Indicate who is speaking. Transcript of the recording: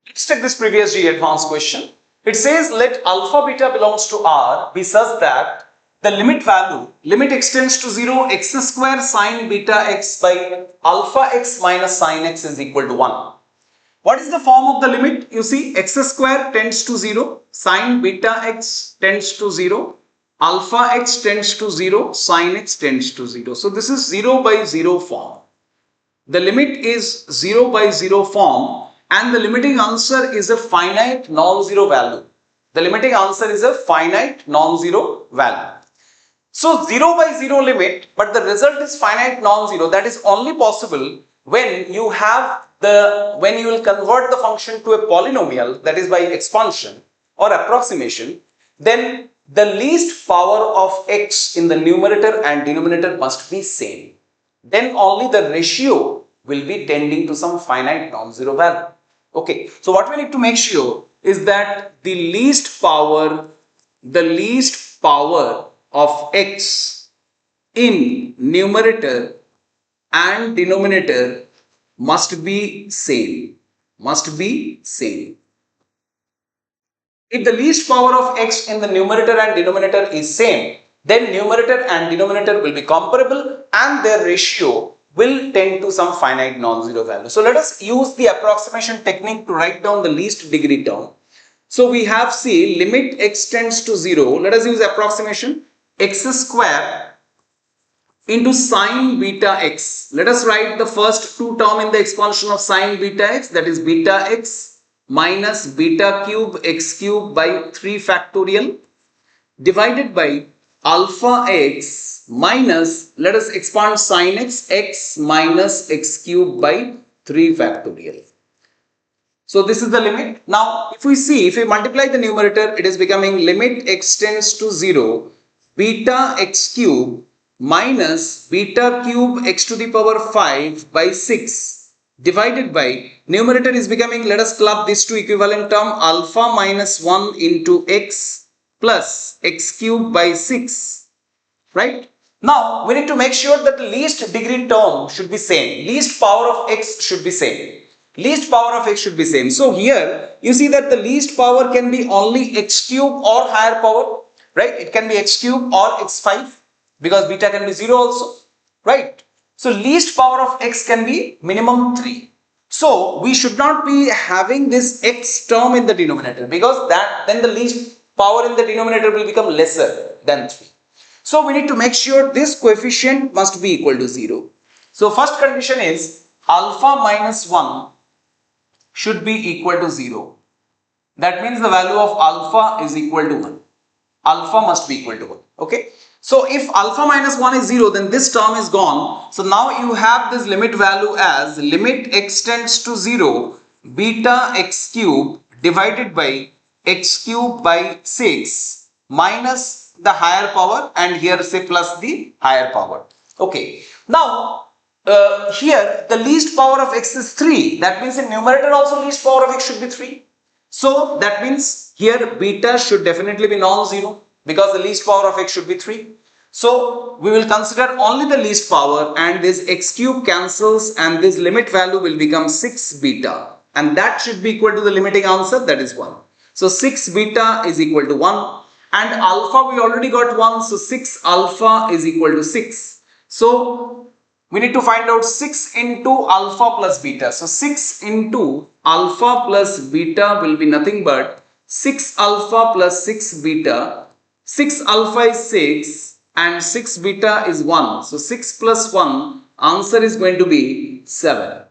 Speaker 1: Let's take this previous JEE Advanced question. It says let alpha beta belongs to R be such that the limit x tends to 0, x square sine beta x by alpha x minus sine x is equal to 1. What is the form of the limit? You see, x square tends to 0, sine beta x tends to 0, alpha x tends to 0, sine x tends to 0. So this is 0 by 0 form. The limit is 0 by 0 form and the limiting answer is a finite non-zero value. The limiting answer is a finite non-zero value. So 0 by 0 limit, but the result is finite non-zero. That is only possible when you will convert the function to a polynomial, that is by expansion or approximation, then the least power of x in the numerator and denominator must be same. Then only the ratio will be tending to some finite non-zero value. Okay, so what we need to make sure is that the least power of x in numerator and denominator must be same. If the least power of x in the numerator and denominator is same, then numerator and denominator will be comparable and their ratio will tend to some finite non-zero value. So let us use the approximation technique to write down the least degree term. So we have, see, limit x tends to 0. Let us use approximation. X square into sine beta x. Let us write the first two term in the expansion of sine beta x, that is beta x minus beta cube x cube by 3 factorial divided by alpha x minus, let us expand sine x minus x cube by 3 factorial. So this is the limit. Now if we multiply the numerator, it is becoming limit x tends to 0 beta x cube minus beta cube x to the power 5 by 6 divided by numerator is becoming, let us club these two equivalent term, alpha minus 1 into x plus x cube by 6, right? Now we need to make sure that the least degree term should be same. Least power of x should be same. So here you see that the least power can be only x cube or higher power, right? It can be x cube or x5 because beta can be 0 also, right? So least power of x can be minimum 3. So we should not be having this x term in the denominator because then the least power in the denominator will become lesser than 3. So we need to make sure this coefficient must be equal to 0. So first condition is alpha minus 1 should be equal to 0. That means the value of alpha is equal to 1. Alpha must be equal to 1. Okay. So if alpha minus 1 is 0, then this term is gone. So now you have this limit value as limit x tends to 0 beta x cube divided by x cube by 6 minus the higher power and here say plus the higher power. Okay. Now here the least power of x is 3. That means in numerator also least power of x should be 3. So that means here beta should definitely be non-zero because the least power of x should be 3. So we will consider only the least power and this x cube cancels and this limit value will become 6 beta and that should be equal to the limiting answer, that is 1. So 6 beta is equal to 1 and alpha we already got 1, so 6 alpha is equal to 6. So we need to find out 6 into alpha plus beta. So 6 into alpha plus beta will be nothing but 6 alpha plus 6 beta. 6 alpha is 6 and 6 beta is 1. So 6 plus 1, answer is going to be 7.